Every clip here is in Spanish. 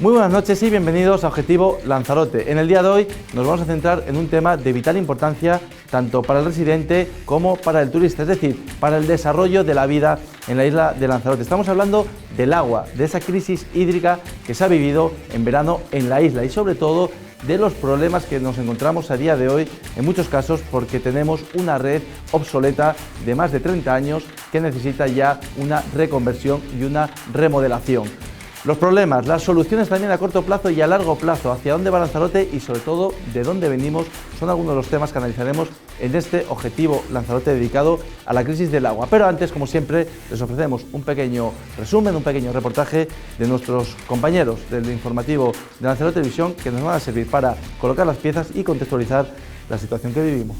Muy buenas noches y bienvenidos a Objetivo Lanzarote. En el día de hoy nos vamos a centrar en un tema de vital importancia tanto para el residente como para el turista, es decir, para el desarrollo de la vida en la isla de Lanzarote. Estamos hablando del agua, de esa crisis hídrica que se ha vivido en verano en la isla y sobre todo de los problemas que nos encontramos a día de hoy, en muchos casos porque tenemos una red obsoleta de más de 30 años que necesita ya una reconversión y una remodelación. Los problemas, las soluciones también a corto plazo y a largo plazo, hacia dónde va Lanzarote y sobre todo de dónde venimos, son algunos de los temas que analizaremos en este Objetivo Lanzarote dedicado a la crisis del agua. Pero antes, como siempre, les ofrecemos un pequeño resumen, un pequeño reportaje de nuestros compañeros del informativo de Lanzarote Televisión que nos van a servir para colocar las piezas y contextualizar la situación que vivimos.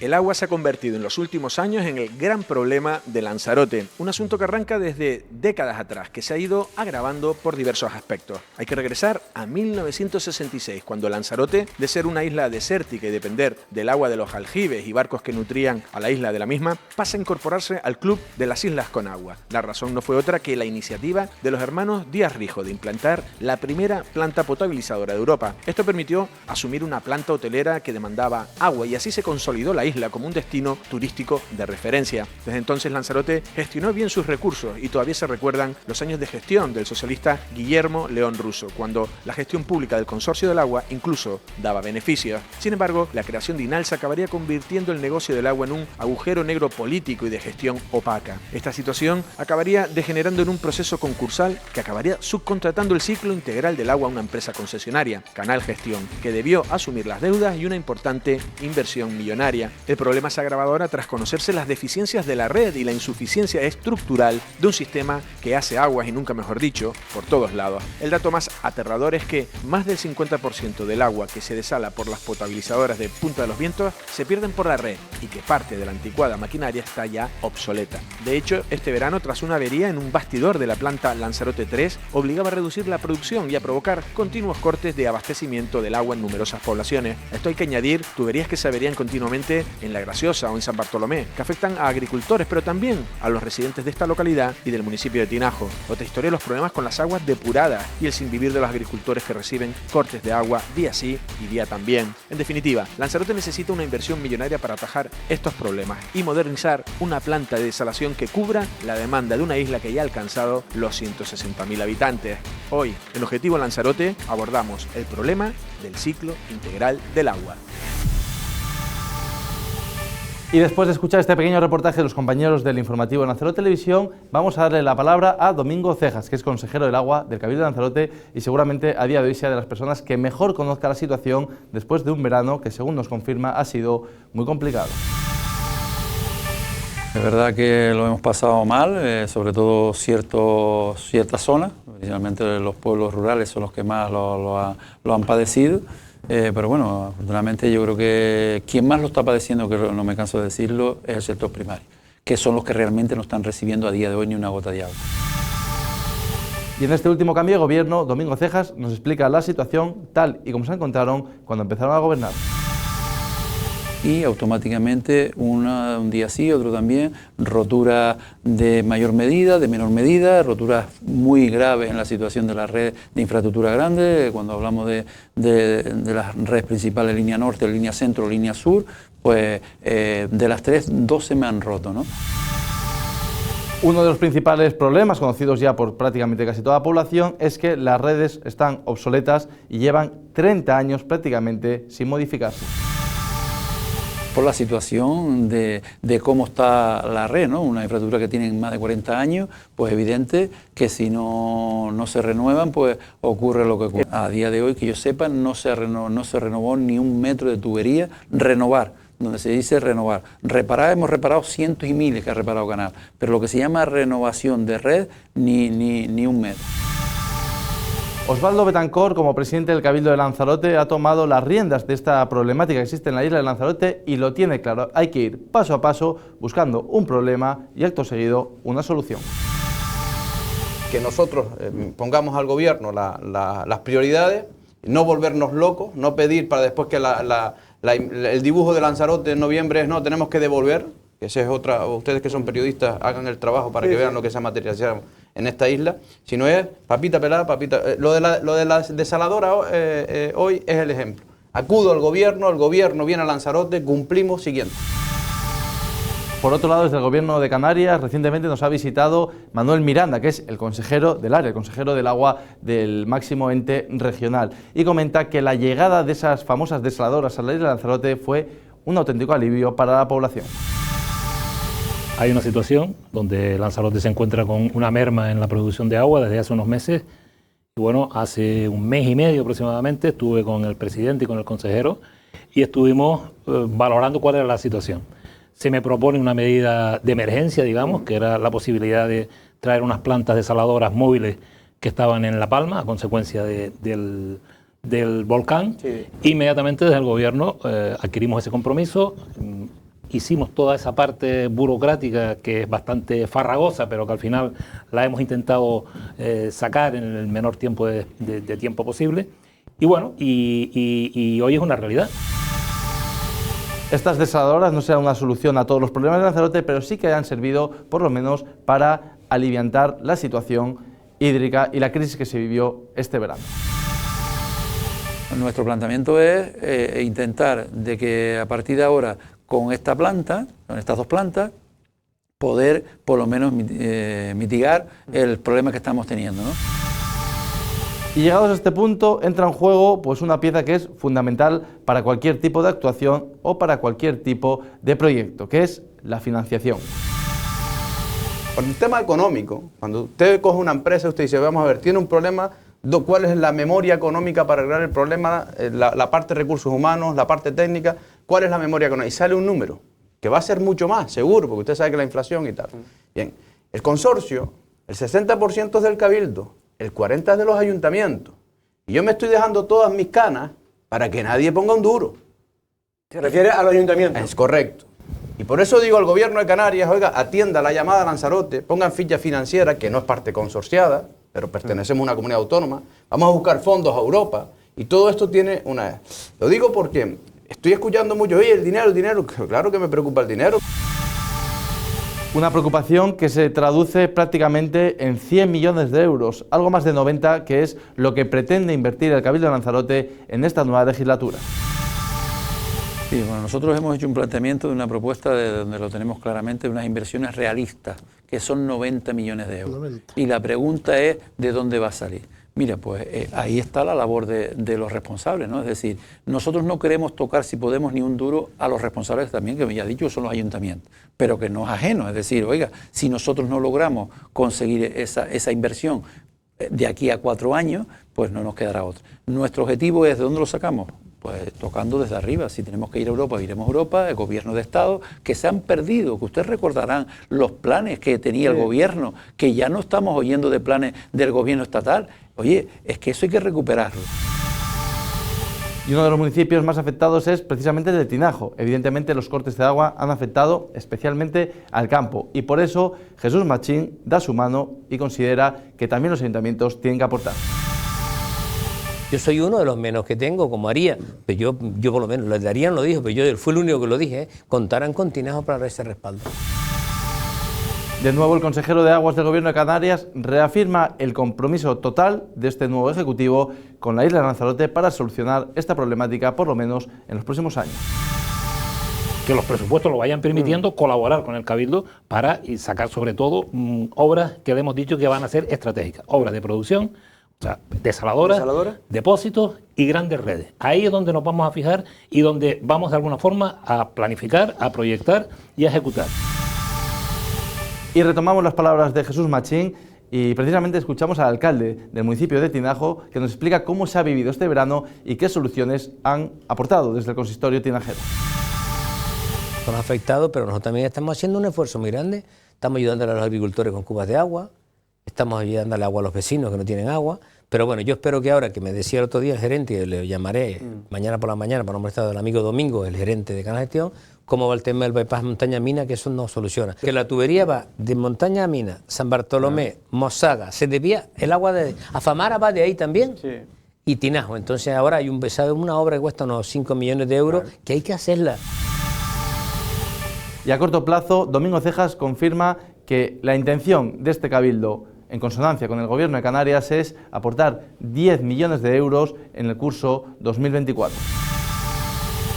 El agua se ha convertido en los últimos años en el gran problema de Lanzarote, un asunto que arranca desde décadas atrás, que se ha ido agravando por diversos aspectos. Hay que regresar a 1966, cuando Lanzarote, de ser una isla desértica y depender del agua de los aljibes y barcos que nutrían a la isla de la misma, pasa a incorporarse al Club de las Islas con Agua. La razón no fue otra que la iniciativa de los hermanos Díaz Rijo de implantar la primera planta potabilizadora de Europa. Esto permitió asumir una planta hotelera que demandaba agua y así se consolidó la isla como un destino turístico de referencia. Desde entonces Lanzarote gestionó bien sus recursos y todavía se recuerdan los años de gestión del socialista Guillermo León Russo, cuando la gestión pública del Consorcio del Agua incluso daba beneficios. Sin embargo, la creación de INALSA acabaría convirtiendo el negocio del agua en un agujero negro político y de gestión opaca. Esta situación acabaría degenerando en un proceso concursal que acabaría subcontratando el ciclo integral del agua a una empresa concesionaria, Canal Gestión, que debió asumir las deudas y una importante inversión millonaria. El problema se agravó ahora tras conocerse las deficiencias de la red y la insuficiencia estructural de un sistema que hace aguas, y nunca mejor dicho, por todos lados. El dato más aterrador es que más del 50% del agua que se desala por las potabilizadoras de Punta de los Vientos se pierden por la red y que parte de la anticuada maquinaria está ya obsoleta. De hecho, este verano, tras una avería en un bastidor de la planta Lanzarote 3, obligaba a reducir la producción y a provocar continuos cortes de abastecimiento del agua en numerosas poblaciones. A esto hay que añadir tuberías que se averían continuamente en La Graciosa o en San Bartolomé, que afectan a agricultores, pero también a los residentes de esta localidad y del municipio de Tinajo. Otra historia de los problemas con las aguas depuradas y el sinvivir de los agricultores que reciben cortes de agua día sí y día también. En definitiva, Lanzarote necesita una inversión millonaria para atajar estos problemas y modernizar una planta de desalación que cubra la demanda de una isla que ya ha alcanzado los 160.000 habitantes. Hoy, en Objetivo Lanzarote, abordamos el problema del ciclo integral del agua. Y después de escuchar este pequeño reportaje de los compañeros del informativo de Lanzarote Televisión, vamos a darle la palabra a Domingo Cejas, que es consejero del agua del Cabildo de Lanzarote y seguramente a día de hoy sea de las personas que mejor conozca la situación después de un verano que, según nos confirma, ha sido muy complicado. Es verdad que lo hemos pasado mal, sobre todo ciertas zonas, principalmente los pueblos rurales son los que más lo han padecido. Pero bueno, afortunadamente yo creo que quien más lo está padeciendo, que no me canso de decirlo, es el sector primario, que son los que realmente no están recibiendo a día de hoy ni una gota de agua. Y en este último cambio de gobierno, Domingo Cejas nos explica la situación tal y como se encontraron cuando empezaron a gobernar. Y automáticamente un día sí, otro también, rotura de mayor medida, de menor medida, roturas muy graves en la situación de la red de infraestructura grande. Cuando hablamos de las redes principales, línea norte, línea centro, línea sur, pues de las tres, dos se me han roto, ¿no? Uno de los principales problemas, conocidos ya por prácticamente casi toda la población, es que las redes están obsoletas y llevan 30 años prácticamente sin modificarse. Por la situación de cómo está la red, ¿no? Una infraestructura que tiene más de 40 años, pues evidente que si no se renuevan, pues ocurre lo que ocurre. A día de hoy, que yo sepa, no se renovó ni un metro de tubería. Renovar, donde se dice renovar. Reparar, hemos reparado cientos y miles que ha reparado Canal, pero lo que se llama renovación de red, ni un metro. Osvaldo Betancor, como presidente del Cabildo de Lanzarote, ha tomado las riendas de esta problemática que existe en la isla de Lanzarote y lo tiene claro. Hay que ir paso a paso buscando un problema y acto seguido una solución. Que nosotros pongamos al gobierno las prioridades, no volvernos locos, no pedir para después que el dibujo de Lanzarote en noviembre es no, tenemos que devolver. que esa es otra, ustedes que son periodistas hagan el trabajo para que vean lo que se ha materializado en esta isla, sino es papita pelada, papita... lo de la desaladora hoy es el ejemplo. Acudo al gobierno, el gobierno viene a Lanzarote, cumplimos, siguiente. Por otro lado, desde el Gobierno de Canarias, recientemente nos ha visitado Manuel Miranda, que es el consejero del área, el consejero del agua del máximo ente regional, y comenta que la llegada de esas famosas desaladoras a la isla de Lanzarote fue un auténtico alivio para la población. Hay una situación donde Lanzarote se encuentra con una merma en la producción de agua desde hace unos meses. Y bueno, hace un mes y medio aproximadamente estuve con el presidente y con el consejero y estuvimos valorando cuál era la situación. Se me propone una medida de emergencia, digamos, que era la posibilidad de traer unas plantas desaladoras móviles que estaban en La Palma a consecuencia del volcán. Sí. Inmediatamente desde el gobierno adquirimos ese compromiso. Hicimos toda esa parte burocrática que es bastante farragosa, pero que al final la hemos intentado sacar en el menor tiempo de tiempo posible. Y bueno, y hoy es una realidad. Estas desaladoras no serán una solución a todos los problemas de Lanzarote, pero sí que han servido por lo menos para aliviantar la situación hídrica y la crisis que se vivió este verano. Nuestro planteamiento es intentar de que a partir de ahora con esta planta, con estas dos plantas, poder por lo menos mitigar el problema que estamos teniendo, ¿no? Y llegados a este punto entra en juego pues una pieza que es fundamental para cualquier tipo de actuación o para cualquier tipo de proyecto, que es la financiación. Por el tema económico, cuando usted coge una empresa, usted dice, vamos a ver, tiene un problema, ¿cuál es la memoria económica para arreglar el problema? La parte de recursos humanos, la parte técnica, ¿cuál es la memoria económica? Y sale un número, que va a ser mucho más, seguro, porque usted sabe que la inflación y tal. Bien, el consorcio, el 60% es del Cabildo, el 40% es de los ayuntamientos. Y yo me estoy dejando todas mis canas para que nadie ponga un duro. ¿Se refiere a los ayuntamientos? Es correcto. Y por eso digo al gobierno de Canarias, oiga, atienda la llamada a Lanzarote, pongan ficha financiera, que no es parte consorciada, pero pertenecemos a una comunidad autónoma, vamos a buscar fondos a Europa, y todo esto tiene una... Lo digo porque estoy escuchando mucho, oye, el dinero, claro que me preocupa el dinero. Una preocupación que se traduce prácticamente en 100 millones de euros, algo más de 90, que es lo que pretende invertir el Cabildo de Lanzarote en esta nueva legislatura. Sí, bueno, nosotros hemos hecho un planteamiento de una propuesta de donde lo tenemos claramente, unas inversiones realistas, que son 90 millones de euros. Y la pregunta es, ¿de dónde va a salir? Mira, pues ahí está la labor de los responsables, ¿no? Es decir, nosotros no queremos tocar, si podemos, ni un duro a los responsables también, que me ya he dicho, son los ayuntamientos, pero que no es ajeno. Es decir, oiga, si nosotros no logramos conseguir esa inversión de aquí a 4 años, pues no nos quedará otra. Nuestro objetivo es, ¿de dónde lo sacamos? Pues tocando desde arriba. Si tenemos que ir a Europa, iremos a Europa, el gobierno de Estado, que se han perdido, que ustedes recordarán los planes que tenía el gobierno, que ya no estamos oyendo de planes del gobierno estatal. Oye, es que eso hay que recuperarlo. Y uno de los municipios más afectados es precisamente el de Tinajo. Evidentemente los cortes de agua han afectado especialmente al campo y por eso Jesús Machín da su mano y considera que también los ayuntamientos tienen que aportar. Yo soy uno de los menos que tengo, como Haría, pero yo por lo menos, lo de Haría no lo dijo, pero yo fui el único que lo dije, contarán con Tinajo para dar ese respaldo. De nuevo, el consejero de Aguas del Gobierno de Canarias reafirma el compromiso total de este nuevo Ejecutivo con la isla de Lanzarote para solucionar esta problemática, por lo menos en los próximos años. Que los presupuestos lo vayan permitiendo, colaborar con el Cabildo para sacar sobre todo obras que le hemos dicho que van a ser estratégicas, obras de producción, o sea, desaladoras, depósitos y grandes redes. Ahí es donde nos vamos a fijar y donde vamos de alguna forma a planificar, a proyectar y a ejecutar. Y retomamos las palabras de Jesús Machín y precisamente escuchamos al alcalde del municipio de Tinajo que nos explica cómo se ha vivido este verano y qué soluciones han aportado desde el consistorio tinajero. Nos ha afectado, pero nosotros también estamos haciendo un esfuerzo muy grande. Estamos ayudando a los agricultores con cubas de agua, estamos ayudándole agua a los vecinos que no tienen agua, pero bueno, yo espero que ahora, que me decía el otro día el gerente, y le llamaré mañana por la mañana para nombrar del amigo Domingo, el gerente de Canal Gestión, cómo va el tema del bypass Montaña-Mina, que eso no soluciona. Que la tubería va de Montaña a Mina, San Bartolomé, Mosaga, se desvía, el agua de Afamara va de ahí también, y Tinajo. Entonces ahora hay una obra que cuesta unos 5 millones de euros, que hay que hacerla. Y a corto plazo, Domingo Cejas confirma que la intención de este cabildo, en consonancia con el Gobierno de Canarias, es aportar 10 millones de euros en el curso 2024.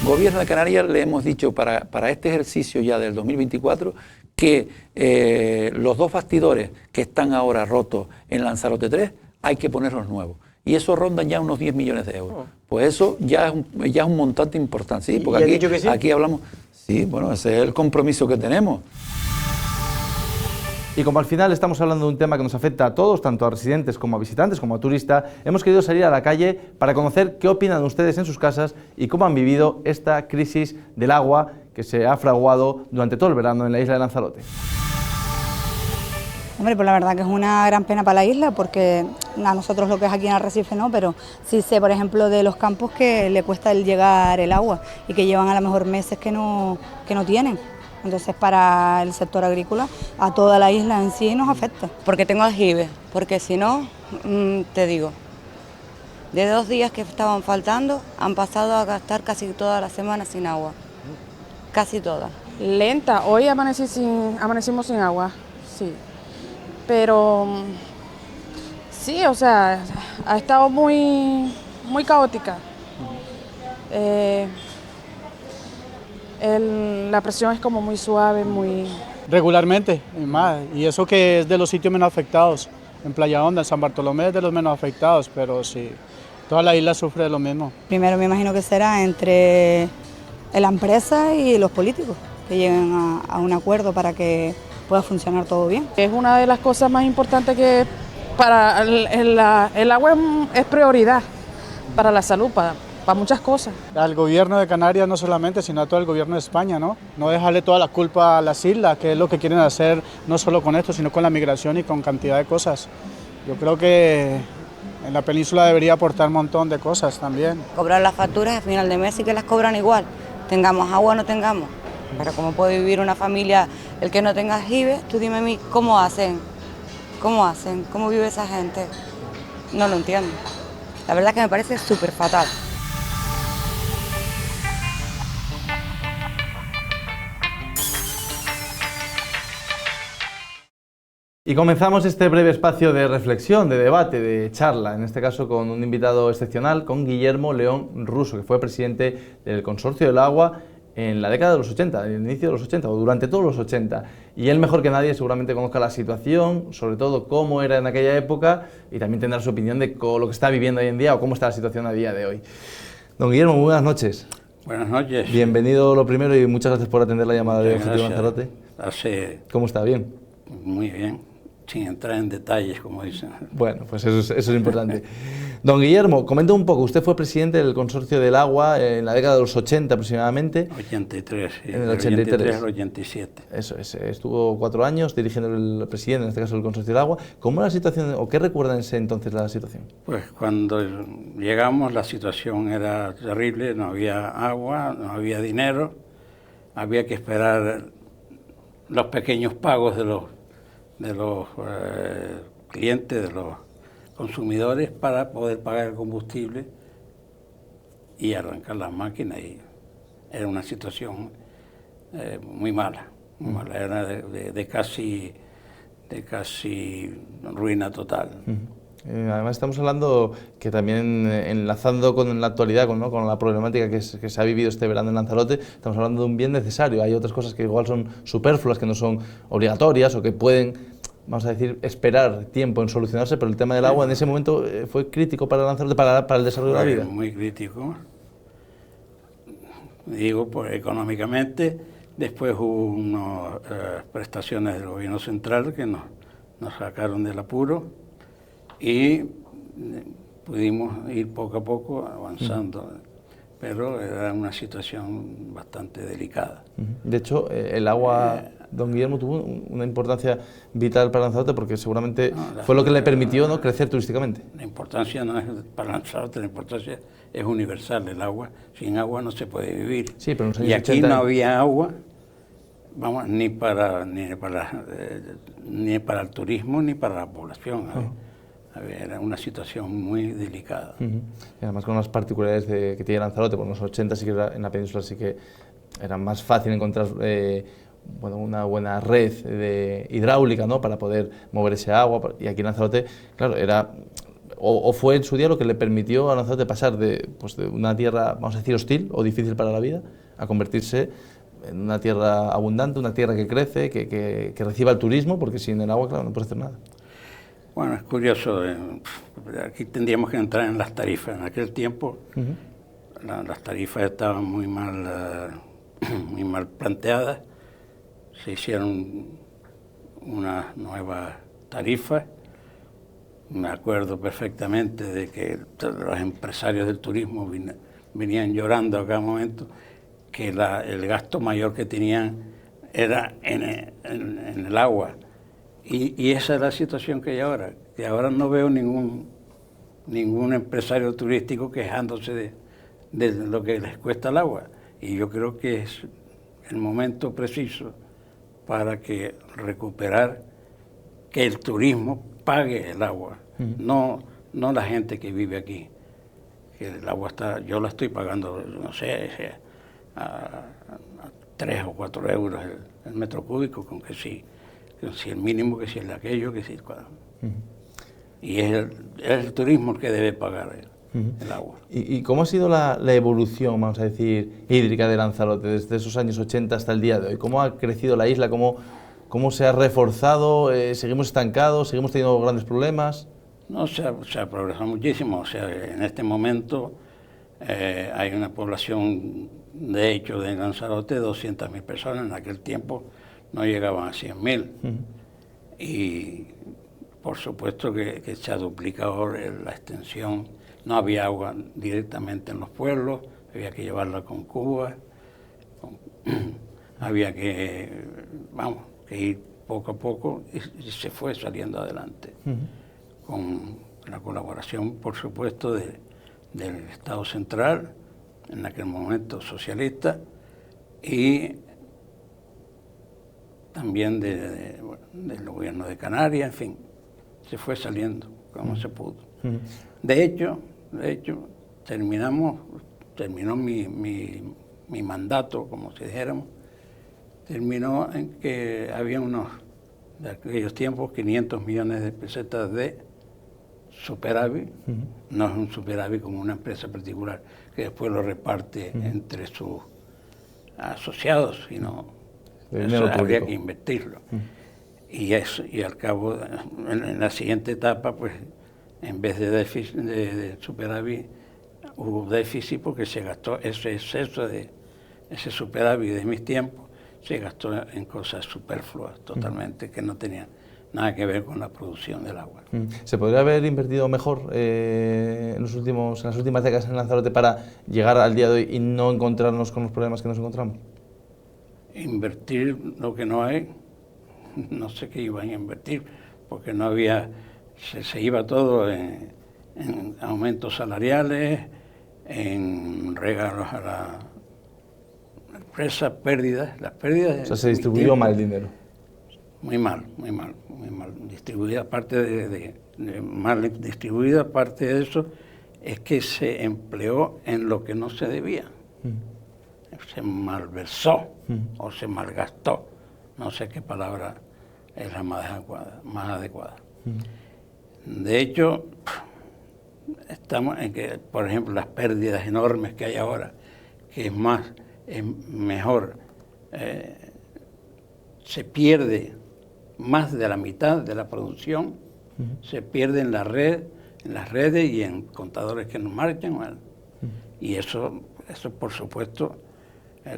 Gobierno de Canarias le hemos dicho para este ejercicio ya del 2024 que los 2 bastidores que están ahora rotos en Lanzarote 3 hay que ponerlos nuevos. Y eso rondan ya unos 10 millones de euros. Pues eso ya es un montante importante. Sí, porque aquí hablamos... Sí, bueno, ese es el compromiso que tenemos. Y como al final estamos hablando de un tema que nos afecta a todos, tanto a residentes como a visitantes, como a turistas, hemos querido salir a la calle para conocer qué opinan ustedes en sus casas y cómo han vivido esta crisis del agua que se ha fraguado durante todo el verano en la isla de Lanzarote. Hombre, pues la verdad que es una gran pena para la isla, porque a nosotros lo que es aquí en Arrecife no, pero sí sé, por ejemplo, de los campos que le cuesta el llegar el agua y que llevan a lo mejor meses que no tienen. Entonces, para el sector agrícola, a toda la isla en sí nos afecta. Porque tengo aljibe, porque si no, te digo, de 2 días que estaban faltando, han pasado a gastar casi toda la semana sin agua. Casi toda. Lenta, hoy amanecimos sin agua, sí. Pero sí, o sea, ha estado muy caótica. La presión es como muy suave, muy... Regularmente, y eso que es de los sitios menos afectados. En Playa Honda, en San Bartolomé es de los menos afectados, pero sí, toda la isla sufre de lo mismo. Primero me imagino que será entre la empresa y los políticos, que lleguen a un acuerdo para que pueda funcionar todo bien. Es una de las cosas más importantes que para el agua es prioridad para la salud, para muchas cosas. Al gobierno de Canarias no solamente, sino a todo el gobierno de España, ¿no? No dejarle toda la culpa a las islas, que es lo que quieren hacer no solo con esto, sino con la migración y con cantidad de cosas. Yo creo que en la península debería aportar un montón de cosas también. Cobrar las facturas a final de mes y que las cobran igual, tengamos agua o no tengamos. Pero ¿cómo puede vivir una familia el que no tenga aljibe? Tú dime a mí, ¿cómo hacen? ¿Cómo hacen? ¿Cómo vive esa gente? No lo entiendo. La verdad es que me parece súper fatal. Y comenzamos este breve espacio de reflexión, de debate, de charla, en este caso con un invitado excepcional, con Guillermo León Russo, que fue presidente del Consorcio del Agua en la década de los 80, en el inicio de los 80 o durante todos los 80. Y él mejor que nadie seguramente conozca la situación, sobre todo cómo era en aquella época, y también tendrá su opinión de lo que está viviendo hoy en día o cómo está la situación a día de hoy. Don Guillermo, muy buenas noches. Buenas noches. Bienvenido lo primero y muchas gracias por atender la llamada de Objetivo Lanzarote. ¿Cómo está? ¿Bien? Muy bien. Sin entrar en detalles, como dicen. Bueno, pues eso es importante. Don Guillermo, comente un poco, usted fue presidente del Consorcio del Agua en la década de los 80 aproximadamente. 83, sí, en el 83 al 87. Eso es, estuvo 4 años dirigiendo el presidente, en este caso el Consorcio del Agua. ¿Cómo era la situación, o qué recuerdan ese entonces la situación? Pues cuando llegamos la situación era terrible, no había agua, no había dinero, había que esperar los pequeños pagos de los clientes, de los consumidores, para poder pagar el combustible y arrancar las máquinas. Y era una situación muy mala, era de casi ruina total. Además estamos hablando que también enlazando con la actualidad, con la problemática que se ha vivido este verano en Lanzarote, estamos hablando de un bien necesario. Hay otras cosas que igual son superfluas, que no son obligatorias o que pueden, vamos a decir, esperar tiempo en solucionarse, pero el tema del agua en ese momento fue crítico para Lanzarote, para el desarrollo de la vida. Muy crítico, digo, pues económicamente. Después hubo unas prestaciones del gobierno central que nos sacaron del apuro y pudimos ir poco a poco avanzando, pero era una situación bastante delicada. De hecho, el agua, don Guillermo, tuvo una importancia vital para Lanzarote porque seguramente fue lo que le permitió crecer turísticamente. La importancia no es para Lanzarote, la importancia es universal. El agua, sin agua no se puede vivir. Sí, pero en los años y aquí 80... no había agua, vamos, ni para el turismo ni para la población. Era una situación muy delicada. Y además con las particularidades que tiene Lanzarote, por los 80 sí que en la península sí que era más fácil encontrar bueno, una buena red hidráulica, ¿no?, para poder mover ese agua. Y aquí en Lanzarote, claro, era o fue en su día lo que le permitió a Lanzarote pasar de una tierra, vamos a decir, hostil o difícil para la vida, a convertirse en una tierra abundante, una tierra que crece, que reciba el turismo, porque sin el agua, claro, no puede hacer nada. Bueno, es curioso, aquí tendríamos que entrar en las tarifas. En aquel tiempo las tarifas estaban muy mal planteadas, se hicieron unas nuevas tarifas. Me acuerdo perfectamente de que los empresarios del turismo venían llorando a cada momento que el gasto mayor que tenían era en el agua. Y esa es la situación que hay ahora, que ahora no veo ningún empresario turístico quejándose de lo que les cuesta el agua. Y yo creo que es el momento preciso para recuperar que el turismo pague el agua, no la gente que vive aquí. Que el agua yo la estoy pagando, no sé, a 3 o 4 euros el metro cúbico, con que si el mínimo, que si el de aquello, que si y es el turismo el que debe pagar el agua. ¿Y cómo ha sido la evolución, vamos a decir, hídrica de Lanzarote desde esos años 80 hasta el día de hoy? ¿Cómo ha crecido la isla? ¿Cómo se ha reforzado? ¿Seguimos estancados? ¿Seguimos teniendo grandes problemas? No, se ha progresado muchísimo. O sea, en este momento hay una población, de hecho, de Lanzarote, 200.000 personas. En aquel tiempo no llegaban a 100.000. Y por supuesto que se ha duplicado la extensión. No había agua directamente en los pueblos, había que llevarla con Cuba, había que ir poco a poco, y se fue saliendo adelante. Con la colaboración, por supuesto, del Estado central, en aquel momento socialista, y también del gobierno de Canarias, en fin, se fue saliendo como se pudo. De hecho, terminó mi mandato, como si dijéramos, terminó en que había de aquellos tiempos, 500 millones de pesetas de superávit. No es un superávit como una empresa particular que después lo reparte entre sus asociados, sino eso habría que invertirlo. Y al cabo, en la siguiente etapa, pues, en vez de déficit, de superávit, hubo déficit porque se gastó ese exceso ese superávit de mis tiempos, se gastó en cosas superfluas totalmente, que no tenían nada que ver con la producción del agua. ¿Se podría haber invertido mejor en las últimas décadas en Lanzarote para llegar al día de hoy y no encontrarnos con los problemas que nos encontramos? Invertir lo que no hay, no sé qué iban a invertir, porque no había, se iba todo en aumentos salariales, en regalos a la empresa, pérdidas. Las pérdidas. O sea, se distribuyó mal el dinero. Muy mal distribuida. Aparte mal distribuida, aparte de eso, es que se empleó en lo que no se debía. Se malversó o se malgastó. No sé qué palabra es la más adecuada. De hecho, estamos en que, por ejemplo, las pérdidas enormes que hay ahora, que es mejor, se pierde más de la mitad de la producción, se pierde en las redes y en contadores que no marchan, y eso por supuesto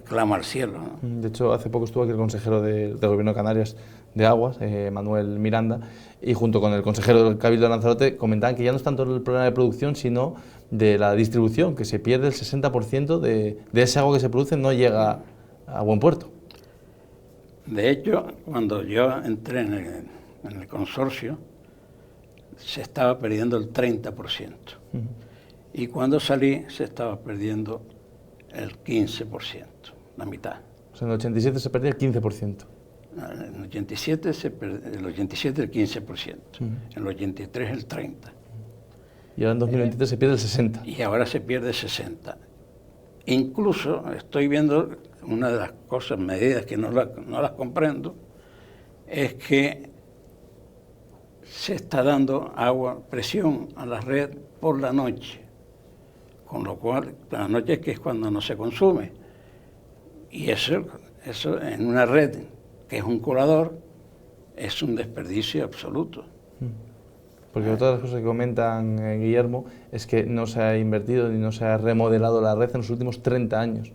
clama al cielo, ¿no? De hecho, hace poco estuvo aquí el consejero del Gobierno de Canarias de Aguas, Manuel Miranda, y junto con el consejero del Cabildo de Lanzarote comentaban que ya no es tanto el problema de producción, sino de la distribución, que se pierde el 60% de ese agua que se produce, no llega a buen puerto. De hecho, cuando yo entré en el consorcio, se estaba perdiendo el 30%. Y cuando salí, se estaba perdiendo el 15%, la mitad. O sea, en el 87 se perdía el 15%. En el 87 el 15%, en el 83 el 30%. Y ahora en 2023 se pierde el 60%. Y ahora se pierde el 60%. Incluso estoy viendo una de las cosas, medidas que no las comprendo, es que se está dando agua, presión a la red por la noche, con lo cual, la noche que es cuando no se consume. Y eso en una red que es un colador, es un desperdicio absoluto. Porque otra de las cosas que comentan, Guillermo, es que no se ha invertido ni no se ha remodelado la red en los últimos 30 años.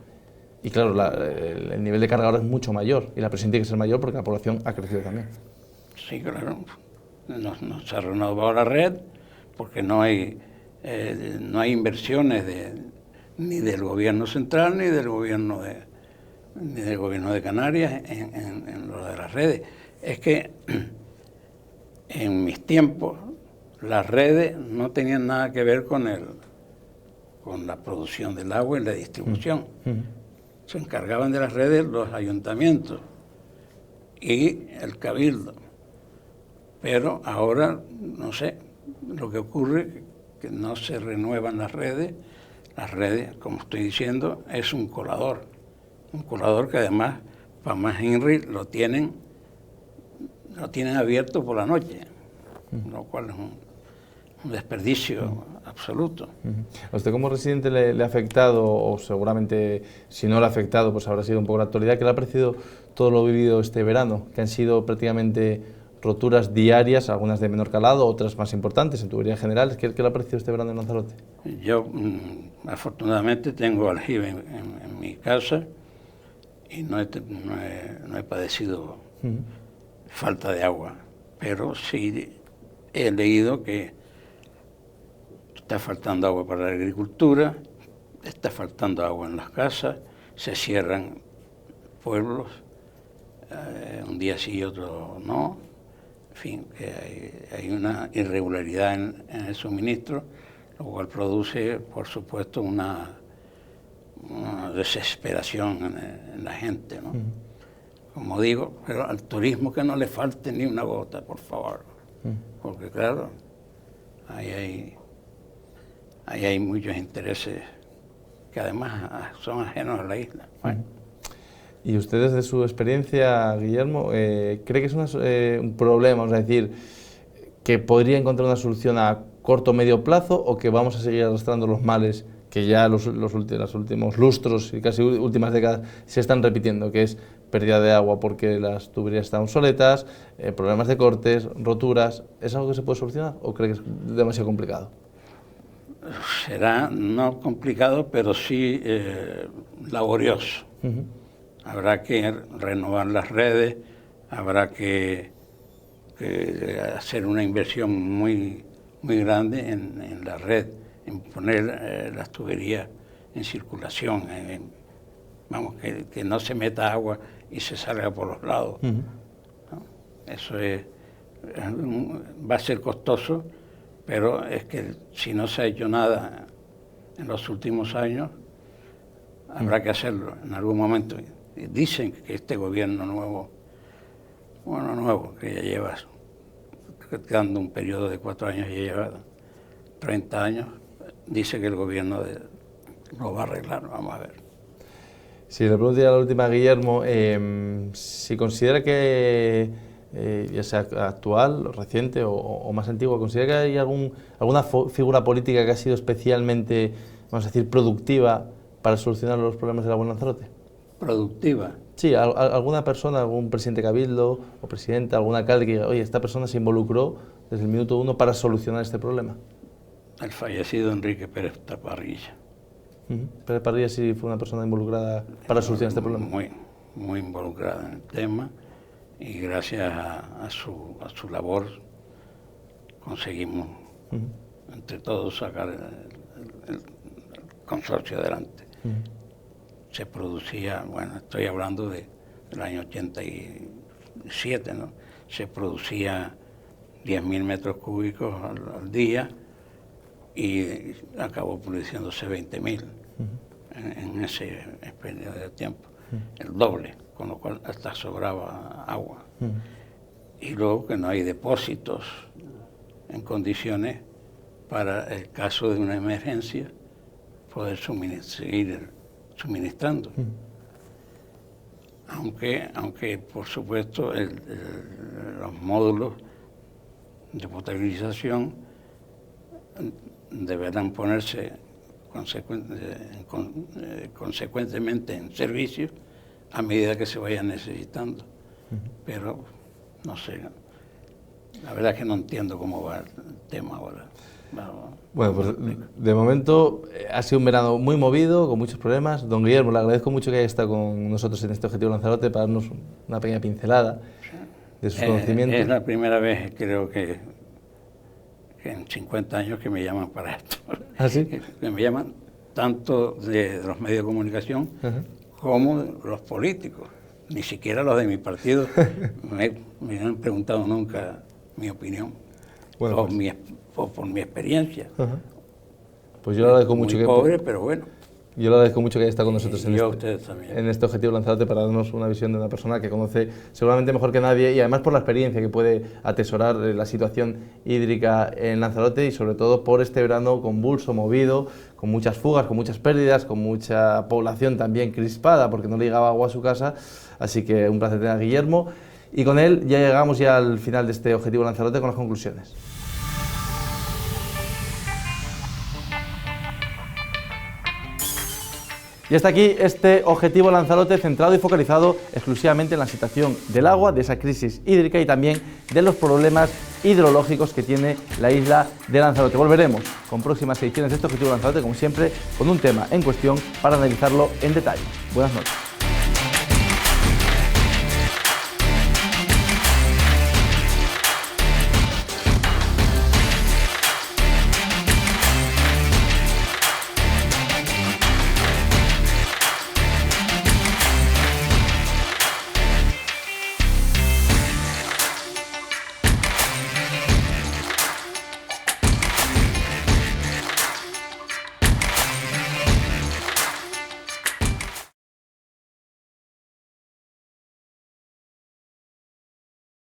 Y claro, el nivel de carga ahora es mucho mayor y la presión tiene que ser mayor porque la población ha crecido también. Sí, claro. No se ha renovado la red porque no hay inversiones ni del gobierno central ni del gobierno de Canarias en lo de las redes. Es que en mis tiempos las redes no tenían nada que ver con la producción del agua y la distribución. Se encargaban de las redes los ayuntamientos y el cabildo. Pero ahora, no sé, lo que ocurre es que no se renuevan las redes. Las redes, como estoy diciendo, es un colador que además, para más Henry, lo tienen abierto por la noche, lo cual es un desperdicio absoluto. ¿A usted como residente le ha afectado, o seguramente si no le ha afectado, pues habrá sido un poco la actualidad, que le ha parecido todo lo vivido este verano, que han sido prácticamente roturas diarias, algunas de menor calado, otras más importantes en tuberías generales? ¿Qué le ha parecido este verano en Lanzarote? Yo, afortunadamente, tengo aljibe en mi casa y no he padecido falta de agua, pero sí he leído que está faltando agua para la agricultura, está faltando agua en las casas, se cierran pueblos, un día sí y otro no. En fin, que hay una irregularidad en el suministro, lo cual produce, por supuesto, una desesperación en la gente, ¿no? Como digo, pero al turismo que no le falte ni una gota, por favor. Porque claro, ahí hay muchos intereses que además son ajenos a la isla. Bueno. Y usted, desde su experiencia, Guillermo, ¿cree que es un problema, vamos a decir, que podría encontrar una solución a corto o medio plazo, o que vamos a seguir arrastrando los males que ya los últimos lustros y casi últimas décadas se están repitiendo, que es pérdida de agua porque las tuberías están obsoletas, problemas de cortes, roturas? ¿Es algo que se puede solucionar o cree que es demasiado complicado? Será no complicado, pero sí laborioso. Habrá que renovar las redes, habrá que hacer una inversión muy grande en la red, en poner las tuberías en circulación, vamos, que no se meta agua y se salga por los lados. ¿No? Eso va a ser costoso, pero es que si no se ha hecho nada en los últimos años, habrá que hacerlo en algún momento. Dicen que este gobierno nuevo, que ya lleva dando un periodo de 4 años, ya lleva 30 años, dice que el gobierno lo va a arreglar, vamos a ver. Sí, le pregunto ya la última, Guillermo, si considera que, ya sea actual, reciente o más antigua, considera que hay alguna figura política que ha sido especialmente, vamos a decir, productiva para solucionar los problemas del agua en Lanzarote. ¿Productiva? Sí, alguna persona, algún presidente cabildo o presidenta, algún alcalde que diga, oye, esta persona se involucró desde el minuto 1 para solucionar este problema. El fallecido Enrique Pérez Parrilla. Pérez Parrilla sí fue una persona involucrada para solucionar este problema. Muy involucrada en el tema, y gracias a su labor conseguimos entre todos sacar el consorcio adelante. Se producía, bueno, estoy hablando del año 87, ¿no? Se producía 10.000 metros cúbicos al día y acabó produciéndose 20.000 en ese periodo de tiempo, el doble, con lo cual hasta sobraba agua. Y luego que no hay depósitos en condiciones para el caso de una emergencia poder seguir suministrando. aunque por supuesto los módulos de potabilización deberán ponerse consecuentemente en servicio a medida que se vayan necesitando. Pero no sé, la verdad es que no entiendo cómo va el tema ahora. Bueno, pues de momento ha sido un verano muy movido, con muchos problemas. Don Guillermo, le agradezco mucho que haya estado con nosotros en este Objetivo Lanzarote para darnos una pequeña pincelada de sus conocimientos. Es la primera vez, creo que en 50 años que me llaman para esto. ¿Ah, sí? Que me llaman tanto de los medios de comunicación como de los políticos. Ni siquiera los de mi partido me han preguntado nunca mi opinión, bueno, o por mi experiencia. Pues yo le agradezco mucho muy pobre, pero bueno. Yo le agradezco mucho que haya estado con nosotros en este Objetivo Lanzarote para darnos una visión de una persona que conoce seguramente mejor que nadie y además por la experiencia que puede atesorar la situación hídrica en Lanzarote y sobre todo por este verano convulso, movido, con muchas fugas, con muchas pérdidas, con mucha población también crispada porque no le llegaba agua a su casa. Así que un placer tener a Guillermo y con él ya llegamos ya al final de este Objetivo Lanzarote con las conclusiones. Y hasta aquí este Objetivo Lanzarote centrado y focalizado exclusivamente en la situación del agua, de esa crisis hídrica y también de los problemas hidrológicos que tiene la isla de Lanzarote. Volveremos con próximas ediciones de este Objetivo Lanzarote, como siempre, con un tema en cuestión para analizarlo en detalle. Buenas noches.